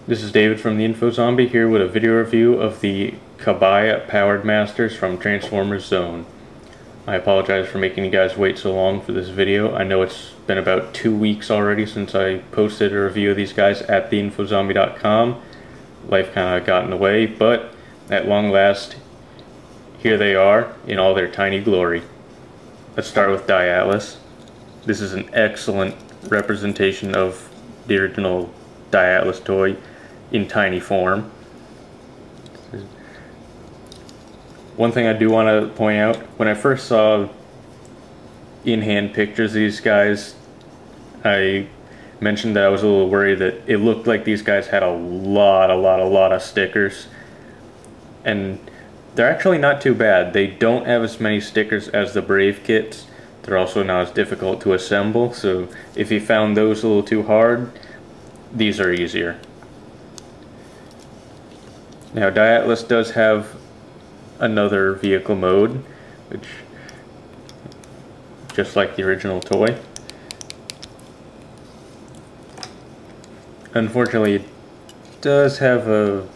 This is David from the Info Zombie here with a video review of the Kabaya Powered Masters from Transformers Zone. I apologize for making you guys wait so long for this video. I know it's been about 2 weeks already since I posted a review of these guys at theinfozombie.com. Life kind of got in the way, but at long last, here they are in all their tiny glory. Let's start with Diatlas. This is an excellent representation of the original Diatlas toy in tiny form. One thing I do want to point out, when I first saw in-hand pictures of these guys, I mentioned that I was a little worried that it looked like these guys had a lot of stickers, and they're actually not too bad. They don't have as many stickers as the Brave kits. They're also not as difficult to assemble, so if you found those a little too hard, these are easier. Now, Diatlas does have another vehicle mode, which, just like the original toy. Unfortunately, it does have a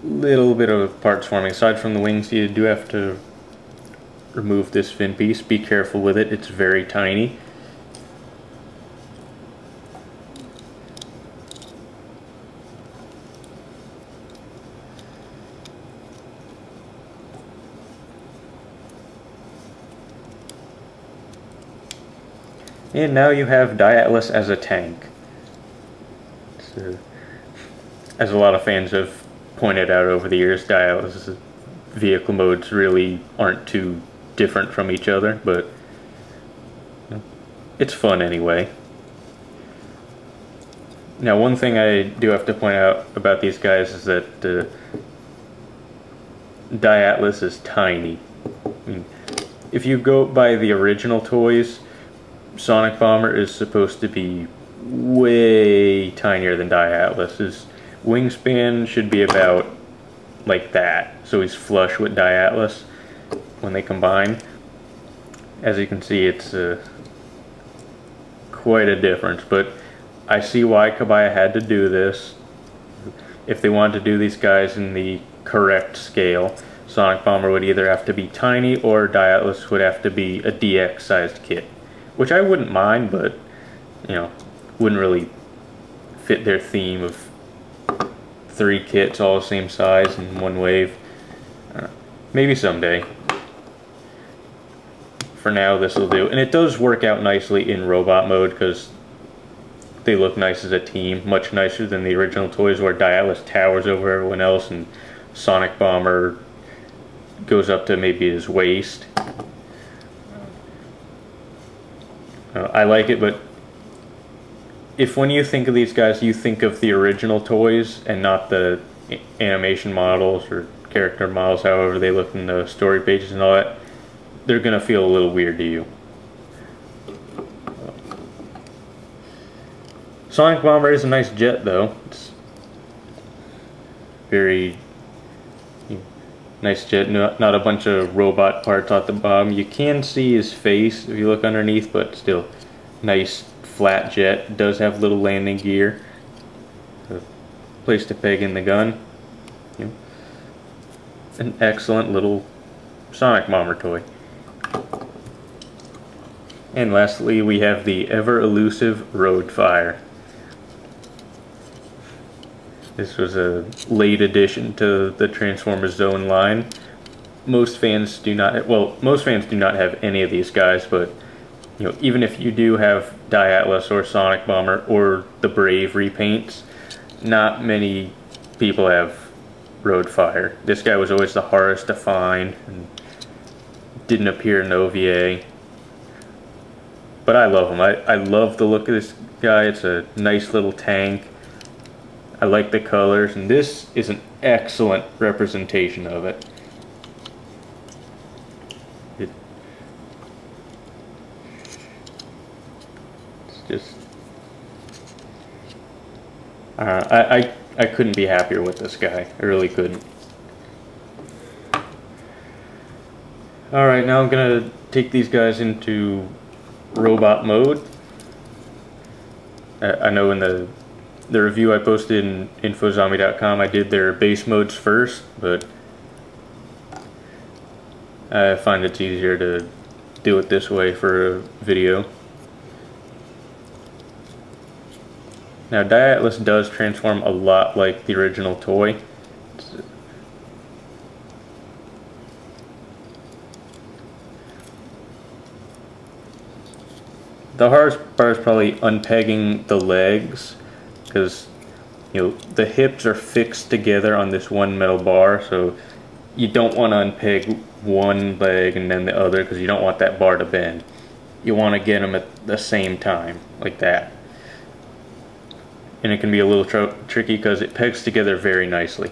little bit of parts forming. Aside from the wings, you do have to remove this fin piece. Be careful with it, it's very tiny. And now you have Diatlas as a tank. As a lot of fans have pointed out over the years, Diatlas vehicle modes really aren't too different from each other, but it's fun anyway. Now, one thing I do have to point out about these guys is that Diatlas is tiny. I mean, if you go by the original toys, Sonic Bomber is supposed to be way tinier than Diatlas. His wingspan should be about like that, so he's flush with Diatlas when they combine. As you can see, it's quite a difference, but I see why Kabaya had to do this. If they wanted to do these guys in the correct scale, Sonic Bomber would either have to be tiny or Diatlas would have to be a DX sized kit, which I wouldn't mind, but you know, wouldn't really fit their theme of 3 kits all the same size in one wave. Maybe someday. For now, this will do. And it does work out nicely in robot mode because they look nice as a team, much nicer than the original toys where Diatlas towers over everyone else and Sonic Bomber goes up to maybe his waist. I like it, but if when you think of these guys, you think of the original toys and not the animation models or character models, however they look in the story pages and all that, they're going to feel a little weird to you. Sonic Bomber is a nice jet, though. It's very nice jet, not a bunch of robot parts at the bottom. You can see his face if you look underneath, but still, nice flat jet. Does have little landing gear, a place to peg in the gun. An excellent little Sonic Bomber toy. And lastly, we have the ever elusive Road Fire. This was a late addition to the Transformers Zone line. Most fans do not have any of these guys, but you know, even if you do have Diatlas or Sonic Bomber or the Brave repaints, not many people have Road Fire. This guy was always the hardest to find and didn't appear in OVA. But I love him. I love the look of this guy. It's a nice little tank. I like the colors, and this is an excellent representation of it. It's just I couldn't be happier with this guy. I really couldn't. Alright, now I'm gonna take these guys into robot mode. I know in the the review I posted in infozombie.com, I did their base modes first, but I find it's easier to do it this way for a video. Now, Atlas does transform a lot like the original toy. The hardest part is probably unpegging the legs, because the hips are fixed together on this one metal bar, so you don't want to unpeg one leg and then the other, because you don't want that bar to bend. You want to get them at the same time, like that. And it can be a little tricky because it pegs together very nicely.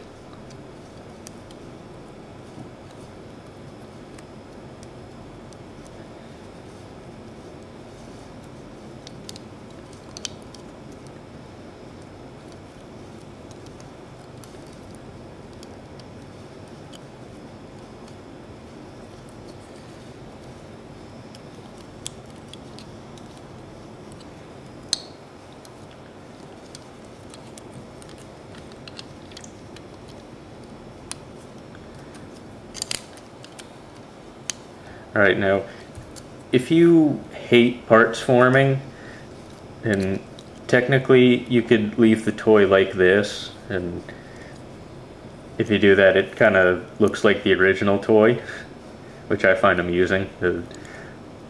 Alright, now, if you hate parts forming, and technically you could leave the toy like this, and if you do that it kind of looks like the original toy, which I find amusing.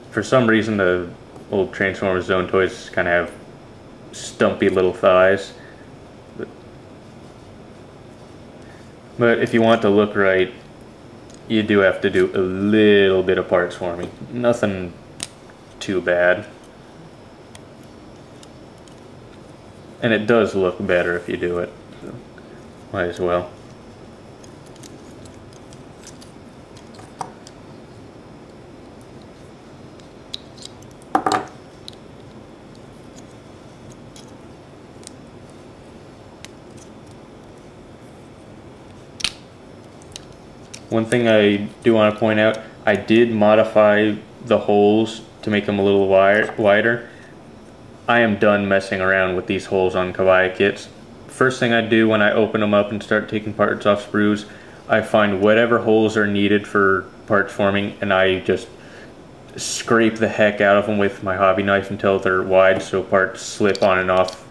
For some reason the old Transformers Zone toys kind of have stumpy little thighs. But if you want to look right, you do have to do a little bit of parts forming. Nothing too bad. And it does look better if you do it, so might as well. One thing I do want to point out, I did modify the holes to make them a little wider. I am done messing around with these holes on Kabaya kits. First thing I do when I open them up and start taking parts off sprues, I find whatever holes are needed for parts forming and I just scrape the heck out of them with my hobby knife until they're wide so parts slip on and off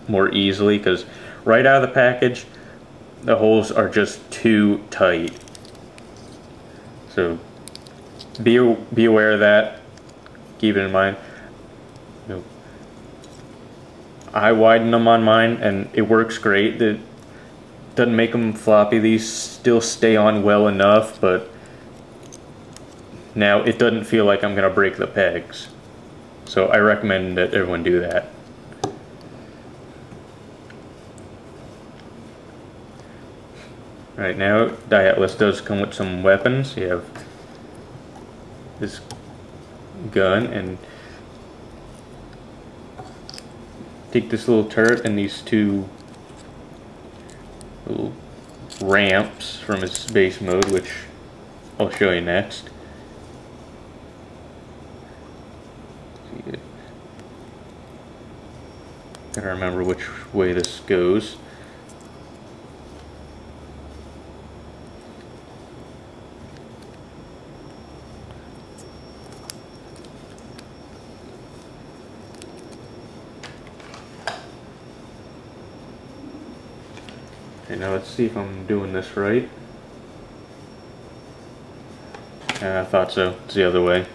more easily, because right out of the package the holes are just too tight. So be aware of that. Keep it in mind. I widen them on mine and it works great. It doesn't make them floppy. These still stay on well enough, but now it doesn't feel like I'm going to break the pegs. So I recommend that everyone do that. Right now, Atlas does come with some weapons. You have this gun, and take this little turret and these two little ramps from its base mode, which I'll show you next. Gotta remember which way this goes. Okay, now let's see if I'm doing this right. I thought so. It's the other way.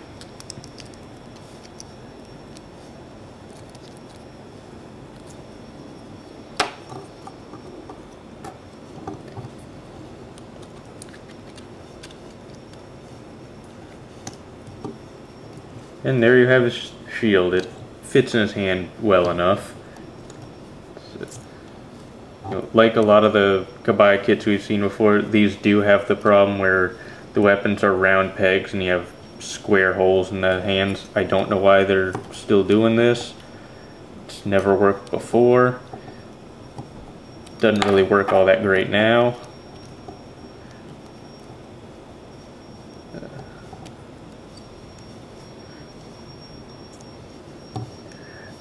And there you have his shield. It fits in his hand well enough. Like a lot of the Kabaya kits we've seen before, these do have the problem where the weapons are round pegs and you have square holes in the hands. I don't know why they're still doing this. It's never worked before. Doesn't really work all that great now.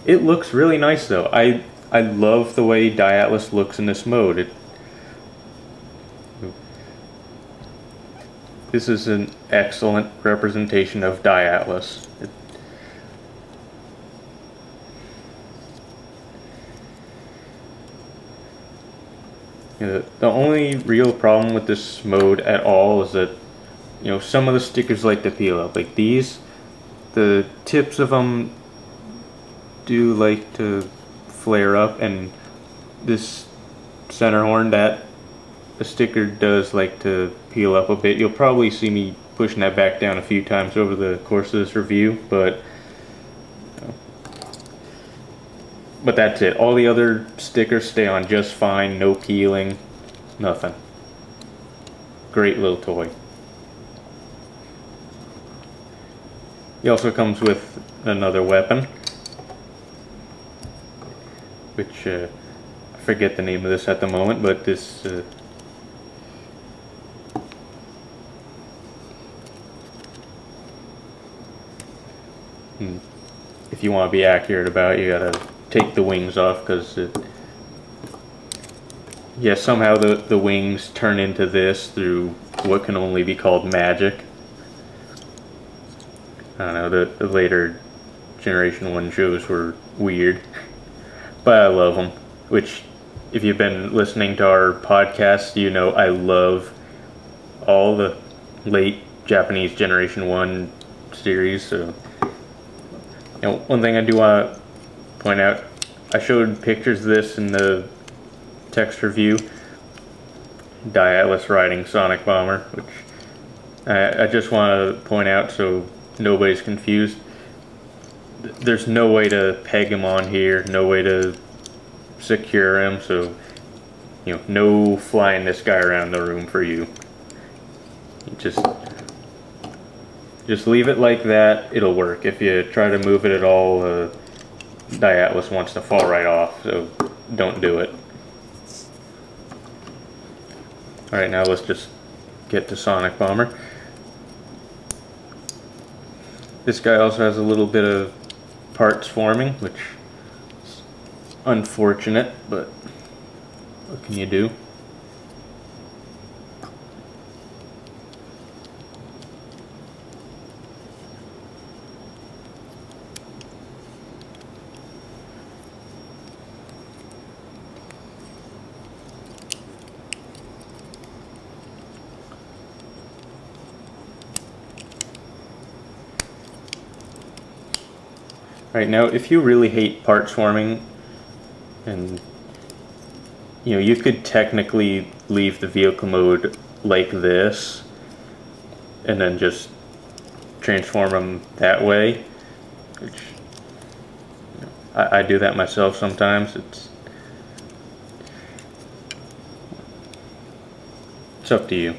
It looks really nice though. I love the way Diatlas looks in this mode. This is an excellent representation of Diatlas. The only real problem with this mode at all is that, some of the stickers like to peel up. Like these, the tips of them do like to flare up, and this center horn, that the sticker does like to peel up a bit. You'll probably see me pushing that back down a few times over the course of this review, but that's it. All the other stickers stay on just fine, no peeling, nothing. Great little toy. He also comes with another weapon, which I forget the name of this at the moment, but this if you want to be accurate about it, you gotta take the wings off, because somehow the wings turn into this through what can only be called magic. I don't know, the later Generation 1 shows were weird, but I love them, which, if you've been listening to our podcast, you know I love all the late Japanese Generation 1 series. So, one thing I do want to point out, I showed pictures of this in the text review, Diatlas riding Sonic Bomber, which I just want to point out so nobody's confused. There's no way to peg him on here, no way to secure him, so no flying this guy around the room for you. Just leave it like that, it'll work. If you try to move it at all, Diatlas wants to fall right off, so don't do it. Alright, now let's just get to Sonic Bomber. This guy also has a little bit of parts forming, which is unfortunate, but what can you do? Right, now if you really hate parts forming, and you could technically leave the vehicle mode like this and then just transform them that way, which I do that myself sometimes. It's up to you.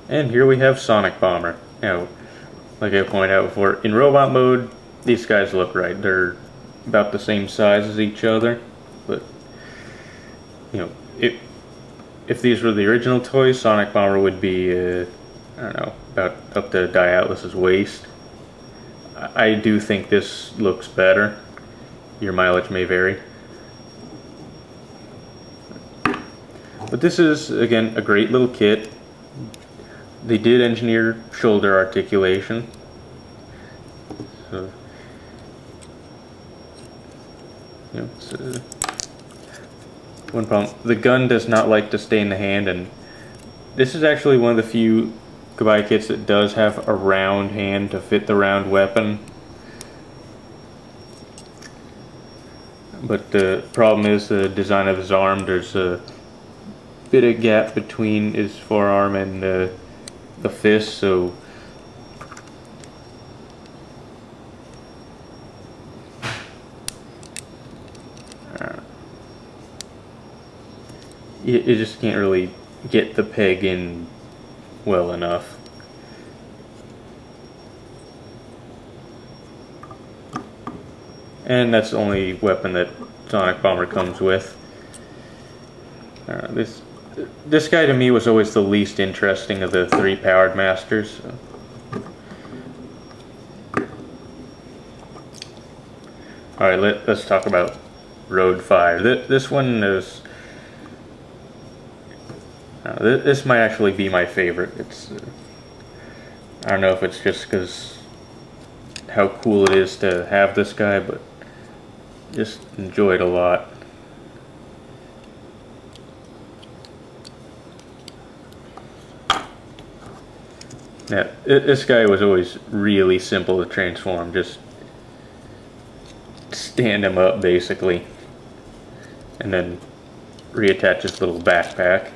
And here we have Sonic Bomber. Now, like I pointed out before, in robot mode, these guys look right. They're about the same size as each other, but if these were the original toys, Sonic Bomber would be I don't know, about up to Diatlas's waist. I do think this looks better. Your mileage may vary. But this is, again, a great little kit. They did engineer shoulder articulation. So, it's one problem. The gun does not like to stay in the hand, and this is actually one of the few Kabaya kits that does have a round hand to fit the round weapon. But the problem is the design of his arm. There's a bit of gap between his forearm and the fist, so you just can't really get the peg in well enough. And that's the only weapon that Sonic Bomber comes with. This guy to me was always the least interesting of the 3 powered masters. So. Alright, let's talk about Road 5. This one is... this might actually be my favorite. It's... I don't know if it's just because how cool it is to have this guy, but just enjoy it a lot. Yeah, this guy was always really simple to transform. Just stand him up basically, and then reattach his little backpack.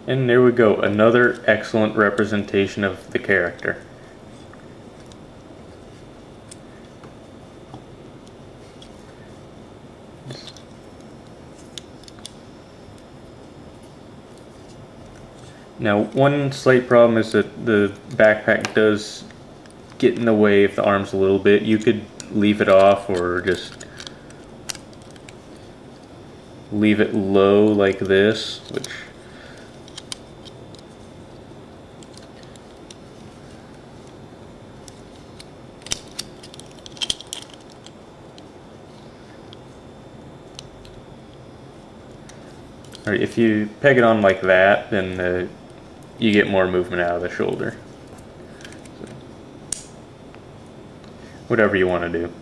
And there we go, another excellent representation of the character. Now, one slight problem is that the backpack does get in the way of the arms a little bit. You could leave it off or just leave it low like this, which if you peg it on like that, then you get more movement out of the shoulder. So, whatever you want to do.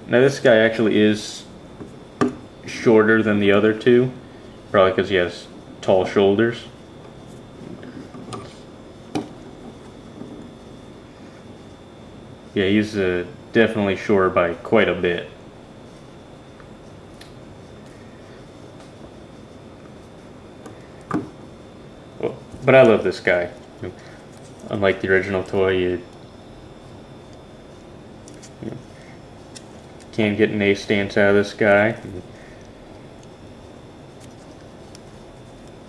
Now this guy actually is shorter than the other two, probably because he has tall shoulders. Yeah, he's definitely shorter by quite a bit. But I love this guy. Unlike the original toy, you can get an ace stance out of this guy.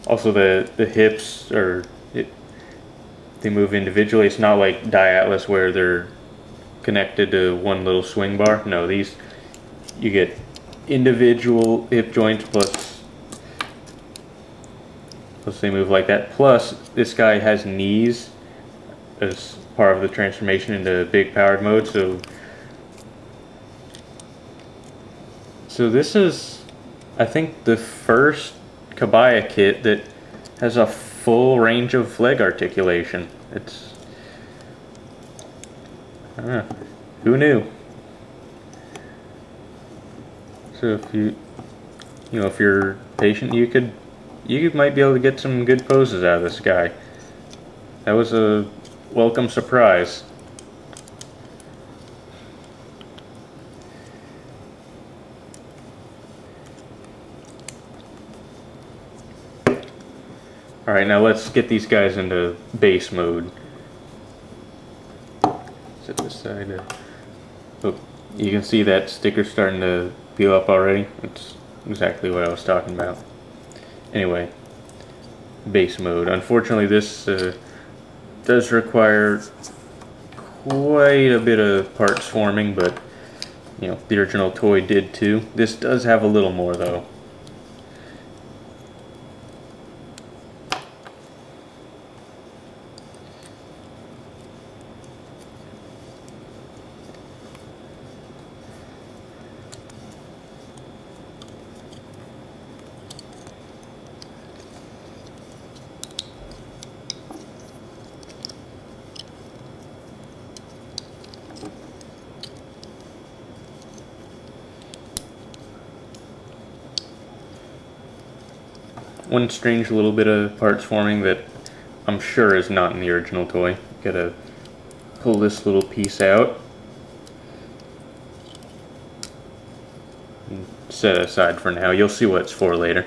Also, the hips they move individually. It's not like Diatlas where they're connected to one little swing bar. No, these you get individual hip joints plus they move like that. Plus, this guy has knees as part of the transformation into big powered mode. So this is, I think, the first Kabaya kit that has a full range of leg articulation. It's, I don't know, who knew? So if you're patient, you might be able to get some good poses out of this guy. That was a welcome surprise. Alright, now let's get these guys into base mode. Set this side. Oh, you can see that sticker starting to peel up already. That's exactly what I was talking about. Anyway, base mode. Unfortunately, this does require quite a bit of parts forming, but the original toy did too. This does have a little more though. One strange little bit of parts forming that I'm sure is not in the original toy. Gotta pull this little piece out and set it aside for now. You'll see what it's for later.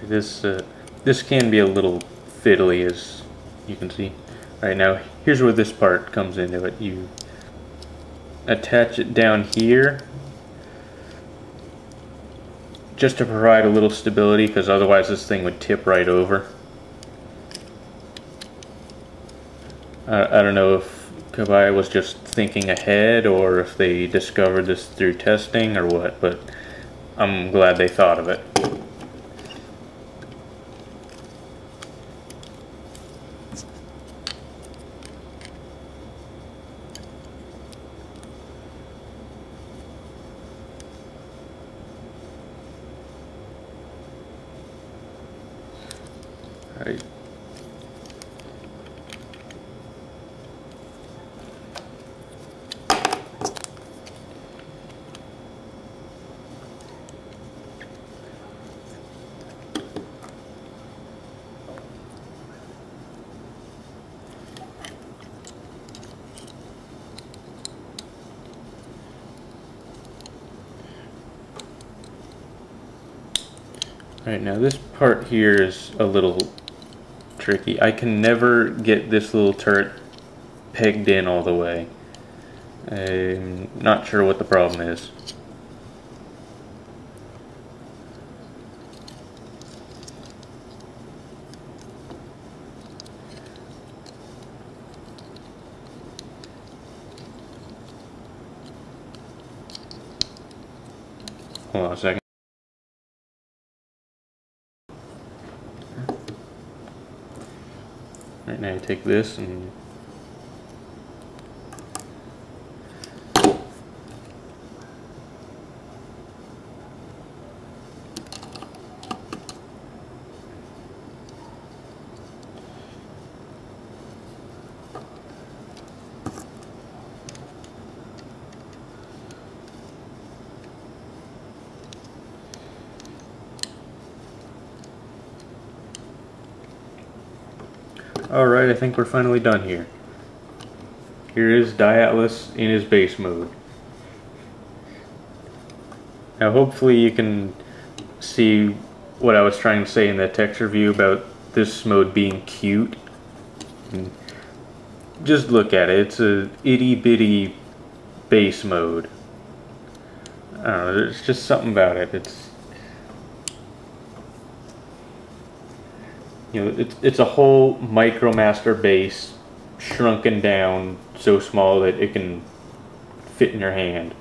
This can be a little fiddly, as you can see. Right now, here's where this part comes into it. You attach it down here just to provide a little stability, because otherwise this thing would tip right over. I don't know if Kabaya was just thinking ahead or if they discovered this through testing or what, but I'm glad they thought of it. Right. Right, now this part here is a little tricky. I can never get this little turret pegged in all the way. I'm not sure what the problem is. Hold on a second. Right, now you take this and alright, I think we're finally done here. Here is Diatlas in his base mode. Now hopefully you can see what I was trying to say in the texture view about this mode being cute. And just look at it, it's a itty bitty base mode. I don't know, there's just something about it. It's a whole MicroMaster base shrunken down so small that it can fit in your hand.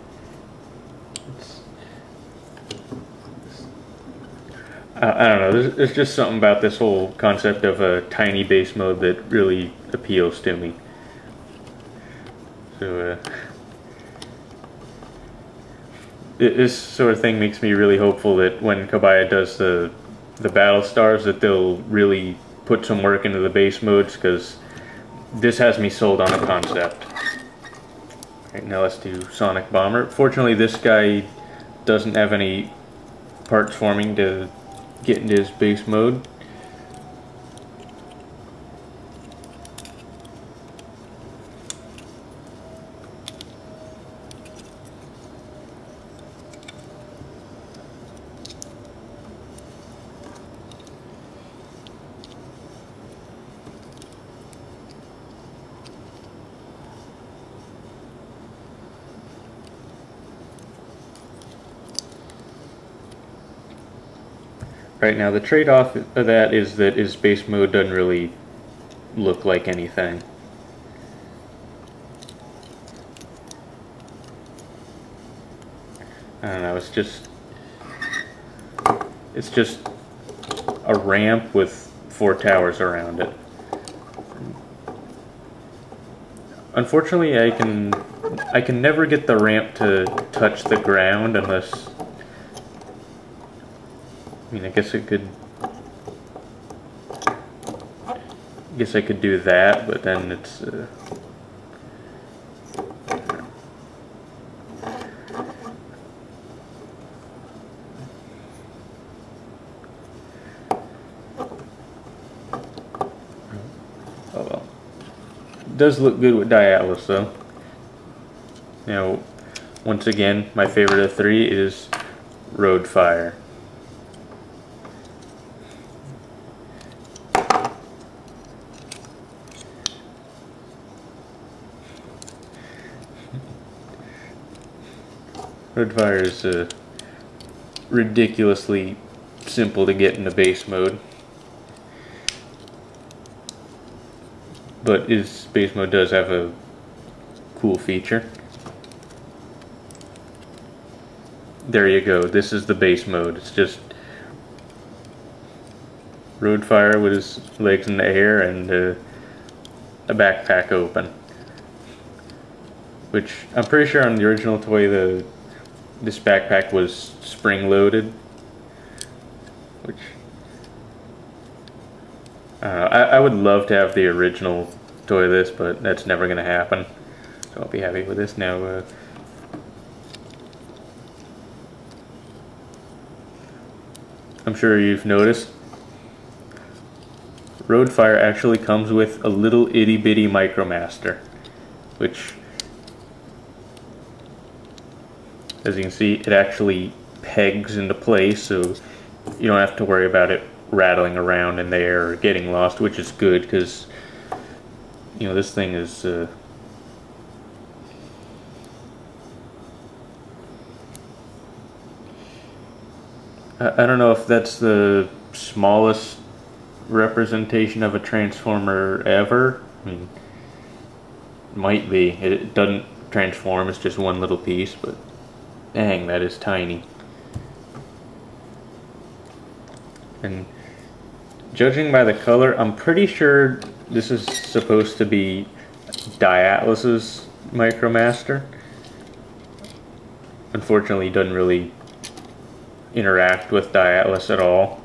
I don't know, there's just something about this whole concept of a tiny base mode that really appeals to me. So this sort of thing makes me really hopeful that when Kabaya does the battle stars, that they'll really put some work into the base modes, because this has me sold on a concept. Right, now let's do Sonic Bomber. Fortunately this guy doesn't have any parts forming to get into his base mode. Right, now the trade-off of that is that his base mode doesn't really look like anything. I don't know, it's just a ramp with 4 towers around it. Unfortunately, I can never get the ramp to touch the ground unless, I mean, I guess I could do that, but then it's oh well. It does look good with Diatlas though. Now, once again, my favorite of 3 is Road Fire. Road Fire is ridiculously simple to get into base mode, but his base mode does have a cool feature. There you go, this is the base mode. It's just Road Fire with his legs in the air and a backpack open. Which, I'm pretty sure on the original toy this backpack was spring-loaded. Which, I don't know, I would love to have the original toy of this, but that's never going to happen. So I'll be happy with this now. I'm sure you've noticed, Road Fire actually comes with a little itty bitty Micromaster, which, as you can see, it actually pegs into place, so you don't have to worry about it rattling around in there or getting lost, which is good because, you know, this thing is I don't know if that's the smallest representation of a Transformer ever. I mean, it might be. It doesn't transform, it's just one little piece, but dang, that is tiny. And judging by the color, I'm pretty sure this is supposed to be Diatlas's Micromaster. Unfortunately, it doesn't really interact with Diatlas at all.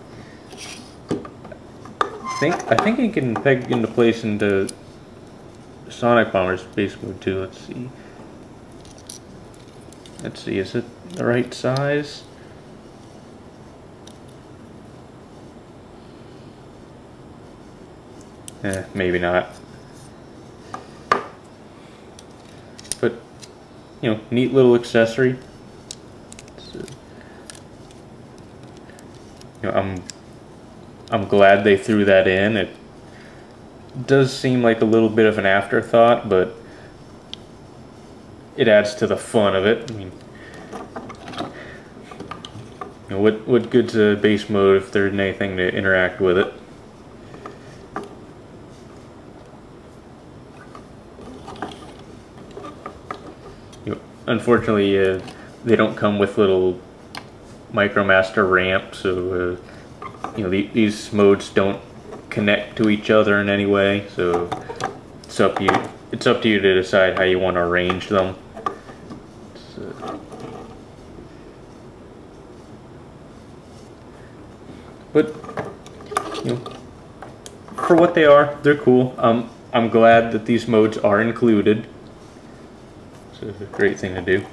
I think he can peg into place into Sonic Bomber's base mode too. Let's see, is it the right size? Maybe not. But, you know, neat little accessory. You know, I'm glad they threw that in. It does seem like a little bit of an afterthought, but it adds to the fun of it. I mean, you know, what good's a base mode if there isn't anything to interact with it? You know, unfortunately, they don't come with little Micromaster ramps, so you know, these modes don't connect to each other in any way, so it's up to you. It's up to you to decide how you want to arrange them. But you know, for what they are, they're cool. I'm glad that these modes are included. So it's a great thing to do.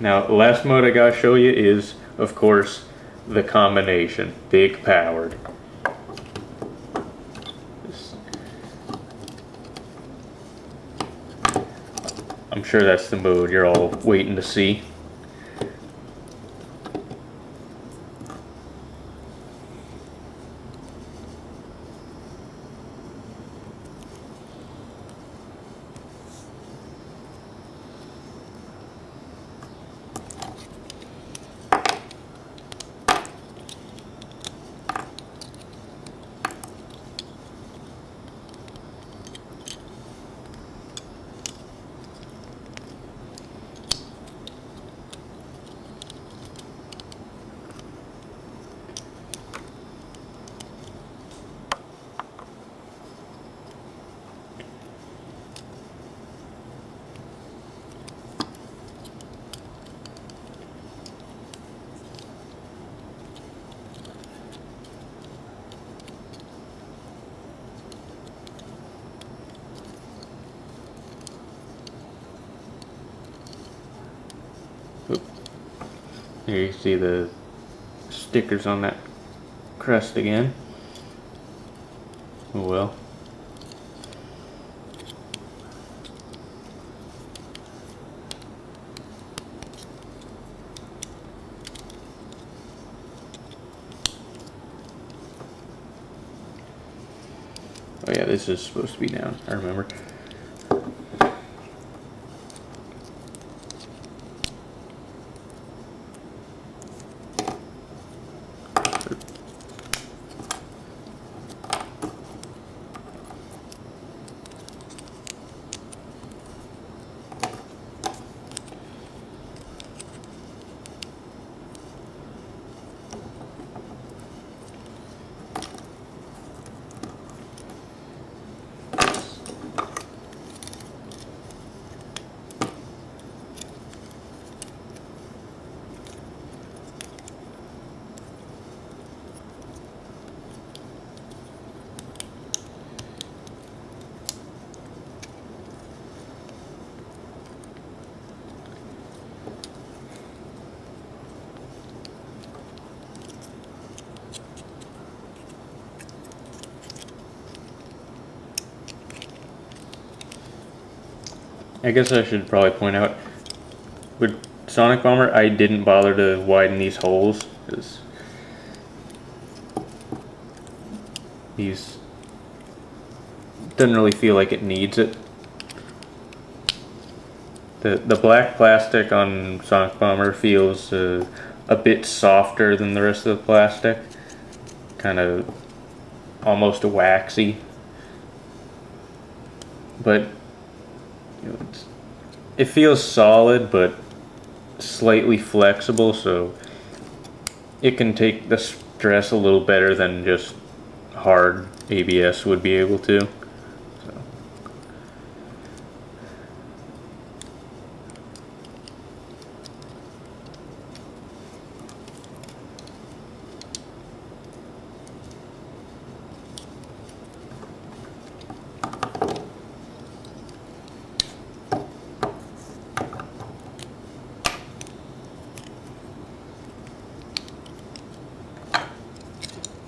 Now, the last mode I gotta show you is, of course, the combination, Big Powered. I'm sure that's the mode you're all waiting to see. Here you see the stickers on that crest again. Oh well. Oh yeah, this is supposed to be down, I remember. I guess I should probably point out, with Sonic Bomber, I didn't bother to widen these holes, because these doesn't really feel like it needs it. The black plastic on Sonic Bomber feels a bit softer than the rest of the plastic, kind of almost waxy, but you know, it feels solid but slightly flexible, so it can take the stress a little better than just hard ABS would be able to.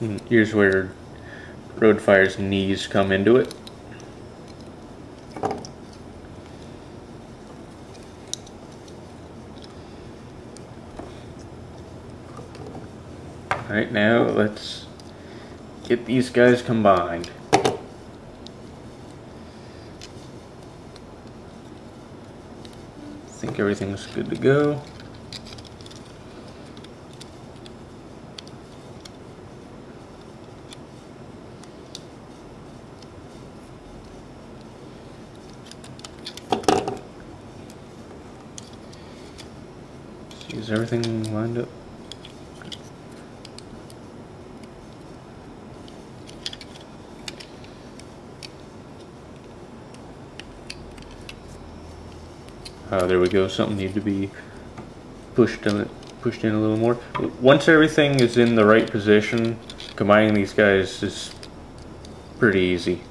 And here's where Roadfire's knees come into it. Alright, now let's get these guys combined. I think everything's good to go. Is everything lined up? There we go. Something needed to be pushed in a little more. Once everything is in the right position, combining these guys is pretty easy.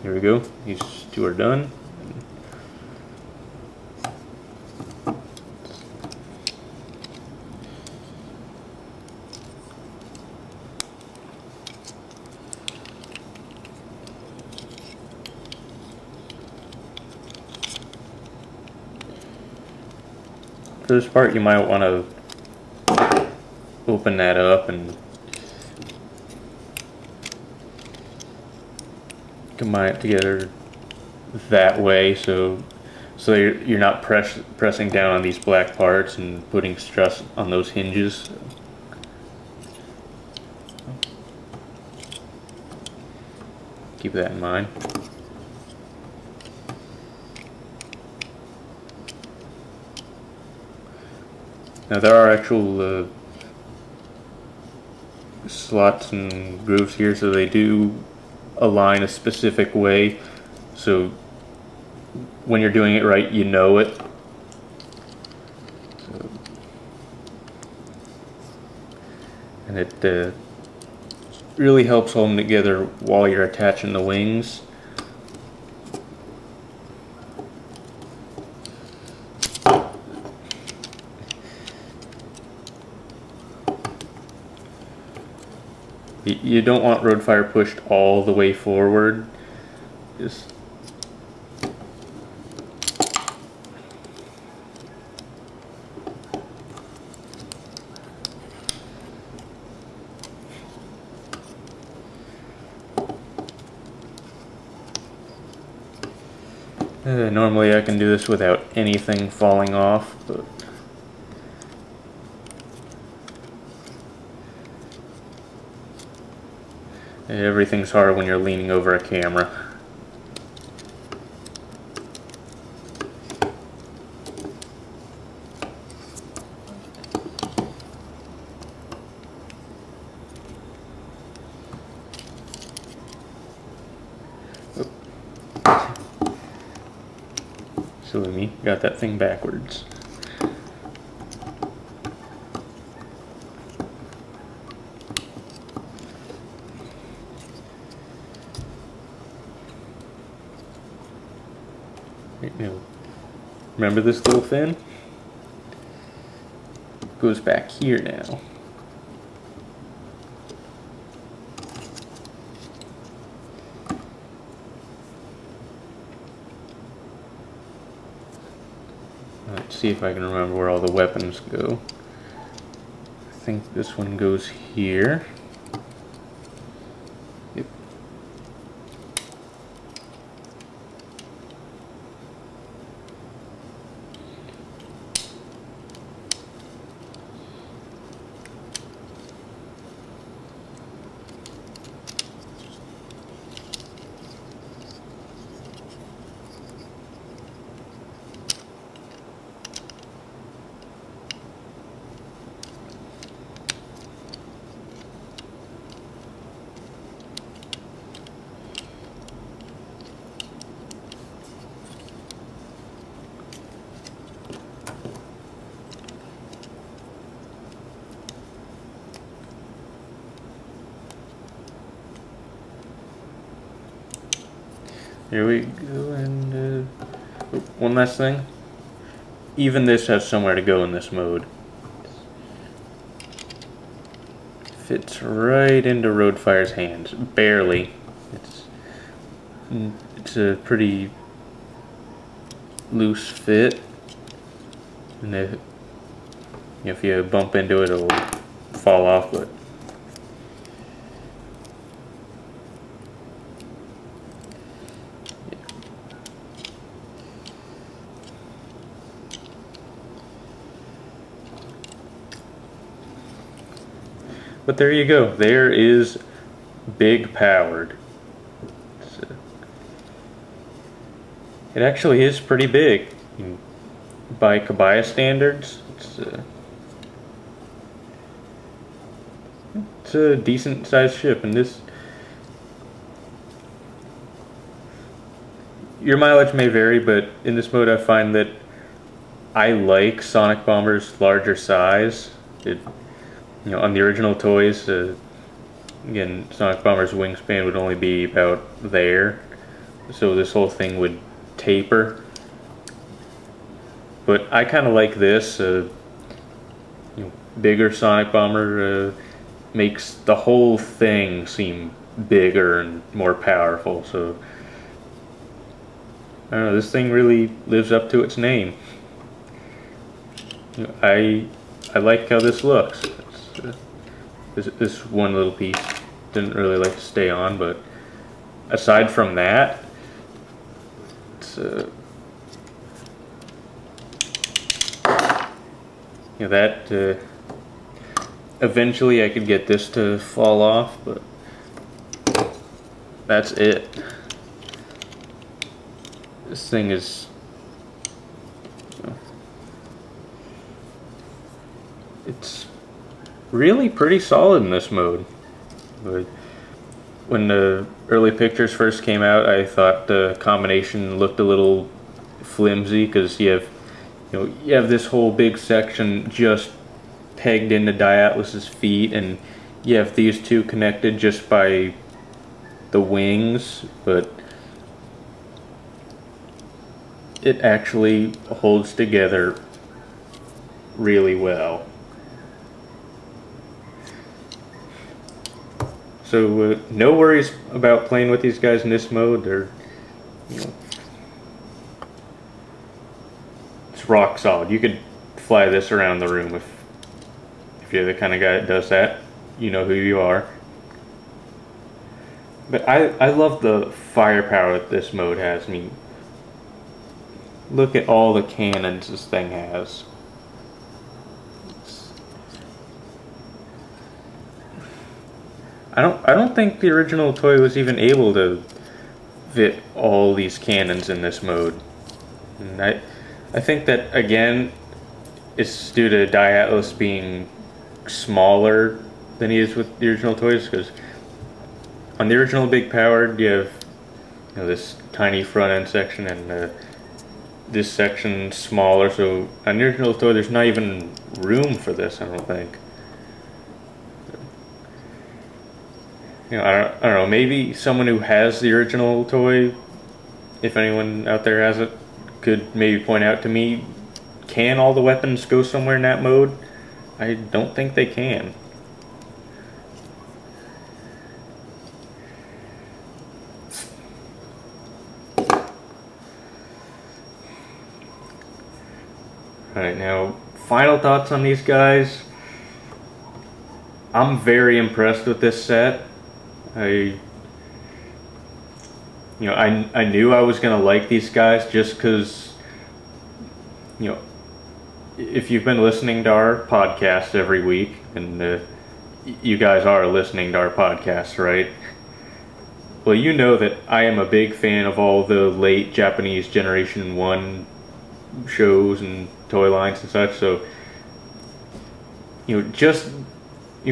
There we go. These two are done. For this part, you might want to open that up and combine it together that way, so you're not pressing down on these black parts and putting stress on those hinges. Keep that in mind. Now there are actual slots and grooves here, so they do align a specific way, so when you're doing it right, you know it. And it really helps hold them together while you're attaching the wings. You don't want Roadfire pushed all the way forward. Just normally I can do this without anything falling off, but everything's hard when you're leaning over a camera. Silly me, got that thing backwards. Right now, remember this little fin? goes back here now. Let's see if I can remember where all the weapons go. I think this one goes here. Yep. Here we go, and one last thing. Even this has somewhere to go in this mode. Fits right into Roadfire's hands, barely. It's a pretty loose fit, and if you bump into it, it'll fall off. But But there you go. There is Big Powered. It actually is pretty big by Kabaya standards. It's a decent sized ship, and your mileage may vary, but in this mode I find that I like Sonic Bomber's larger size. On the original toys, again, Sonic Bomber's wingspan would only be about there, so this whole thing would taper. But I kind of like this. Bigger Sonic Bomber makes the whole thing seem bigger and more powerful. So I don't know. This thing really lives up to its name. I like how this looks. This one little piece didn't really like to stay on, but aside from that, it's that eventually I could get this to fall off, but that's it. This thing is it's really pretty solid in this mode. But when the early pictures first came out, I thought the combination looked a little flimsy because you have this whole big section just pegged into Diatlus's feet, and you have these two connected just by the wings, but it actually holds together really well. So no worries about playing with these guys in this mode. They're, it's rock solid. You could fly this around the room if you're the kind of guy that does that. You know who you are. But I love the firepower that this mode has. I mean, look at all the cannons this thing has. I don't think the original toy was even able to fit all these cannons in this mode. And I think that, again, it's due to Diatlus being smaller than he is with the original toys, because on the original Big Powered you have this tiny front end section, and this section smaller, so on the original toy there's not even room for this, I don't think. I don't know, maybe someone who has the original toy, if anyone out there has it, could maybe point out to me, can all the weapons go somewhere in that mode? I don't think they can. Alright, now, final thoughts on these guys. I'm very impressed with this set. I knew I was gonna like these guys just because, if you've been listening to our podcast every week, and you guys are listening to our podcast, right? Well, you know that I am a big fan of all the late Japanese Generation 1 shows and toy lines and such, so,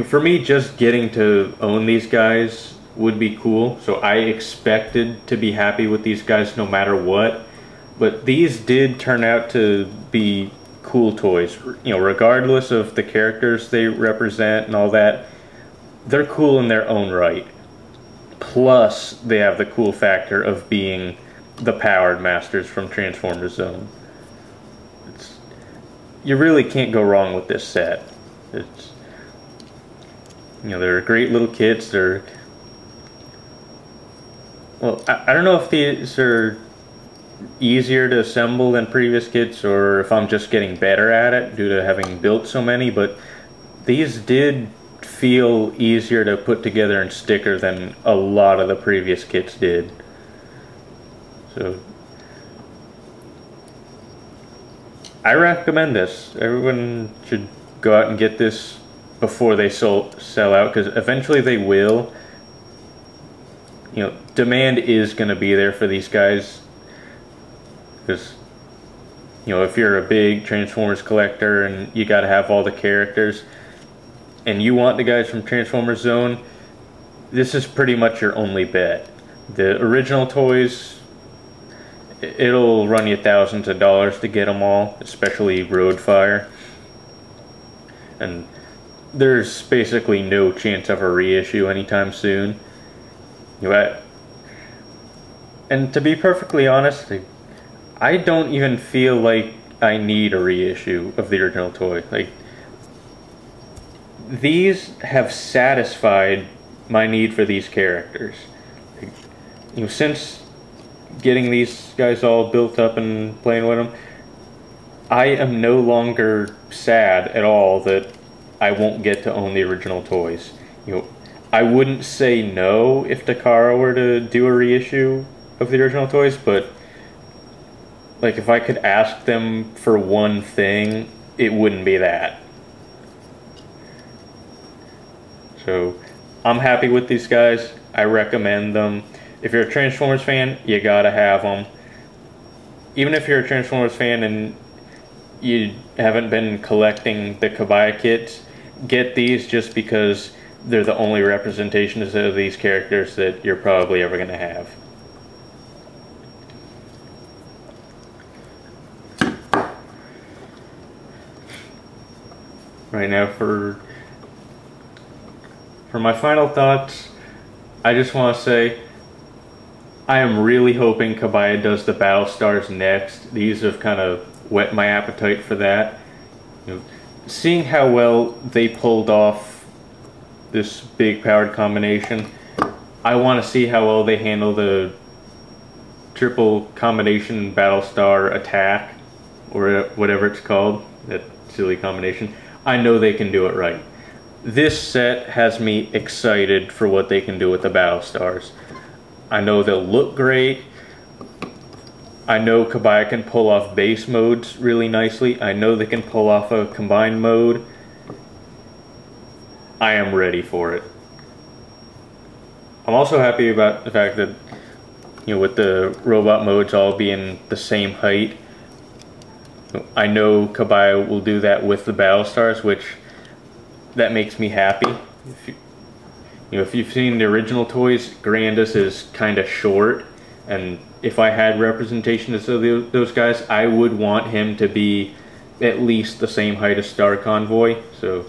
for me, just getting to own these guys would be cool. So I expected to be happy with these guys no matter what. But these did turn out to be cool toys. Regardless of the characters they represent and all that, they're cool in their own right. Plus, they have the cool factor of being the Powered Masters from Transformers Zone. You really can't go wrong with this set. They're great little kits. I don't know if these are easier to assemble than previous kits, or if I'm just getting better at it due to having built so many, but these did feel easier to put together and sticker than a lot of the previous kits did. So I recommend this. Everyone should go out and get this before they sell out, because eventually they will. Demand is going to be there for these guys, because if you're a big Transformers collector and you got to have all the characters and you want the guys from Transformers Zone, this is pretty much your only bet. The original toys, it'll run you thousands of dollars to get them all, especially Roadfire, and there's basically no chance of a reissue anytime soon. And to be perfectly honest, I don't even feel like I need a reissue of the original toy. These have satisfied my need for these characters. Since getting these guys all built up and playing with them, I am no longer sad at all that I won't get to own the original toys. I wouldn't say no if Takara were to do a reissue of the original toys, but if I could ask them for one thing, it wouldn't be that. So I'm happy with these guys. I recommend them. If you're a Transformers fan, you gotta have them. Even if you're a Transformers fan and you haven't been collecting the Kabaya kits, get these just because they're the only representations of these characters that you're probably ever going to have. Right now, for my final thoughts, I just want to say I am really hoping Kabaya does the Battle Stars next. These have kind of whet my appetite for that. Seeing how well they pulled off this big powered combination, I want to see how well they handle the triple combination Battlestar attack, or whatever it's called, that silly combination. I know they can do it right. This set has me excited for what they can do with the Battlestars. I know they'll look great. I know Kabaya can pull off base modes really nicely. I know they can pull off a combined mode. I am ready for it. I'm also happy about the fact that, with the robot modes all being the same height, I know Kabaya will do that with the Battlestars, which that makes me happy. If you've seen the original toys, Grandus is kind of short, and if I had representations of those guys, I would want him to be at least the same height as Star Convoy. So,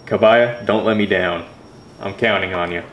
Kabaya, don't let me down. I'm counting on you.